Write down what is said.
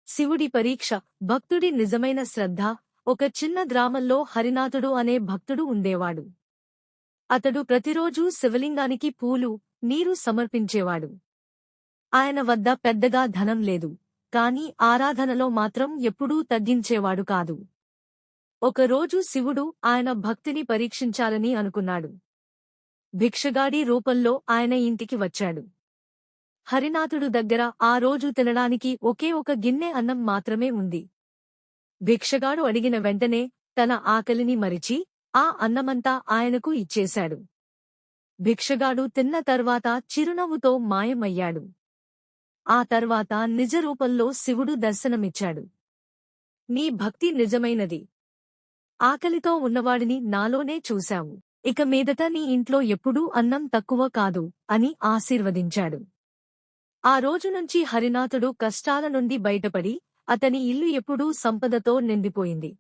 శివుడి పరీక్ష. భక్తుడి నిజమైన శ్రద్ధ. ఒక చిన్న గ్రామంలో హరినాథుడు అనే భక్తుడు ఉండేవాడు. అతడు ప్రతిరోజూ శివలింగానికి పూలు, నీరు సమర్పించేవాడు. ఆయన వద్ద పెద్దగా ధనం లేదు, కాని ఆరాధనలో మాత్రం ఎప్పుడూ తగ్గించేవాడు కాదు. ఒకరోజు శివుడు ఆయన భక్తిని పరీక్షించాలని అనుకున్నాడు. భిక్షగాడి రూపంలో ఆయన ఇంటికి వచ్చాడు. హరినాథుడు దగ్గర ఆ రోజు తినడానికి ఒకే ఒక గిన్నె అన్నం మాత్రమే ఉంది. భిక్షగాడు అడిగిన వెంటనే తన ఆకలిని మరిచి ఆ అన్నమంతా ఆయనకు ఇచ్చేశాడు. భిక్షగాడు తిన్న తర్వాత చిరునవ్వుతో మాయమయ్యాడు. ఆ తర్వాత నిజరూపంలో శివుడు దర్శనమిచ్చాడు. నీ భక్తి నిజమైనది. ఆకలితో ఉన్నవాడిని నాలోనే చూశావు. ఇక మీదట నీ ఇంట్లో ఎప్పుడూ అన్నం తక్కువ కాదు అని ఆశీర్వదించాడు. ఆ రోజునుంచి హరినాథుడు కష్టాల నుండి బయటపడి అతని ఇల్లు ఎప్పుడూ సంపదతో నిండిపోయింది.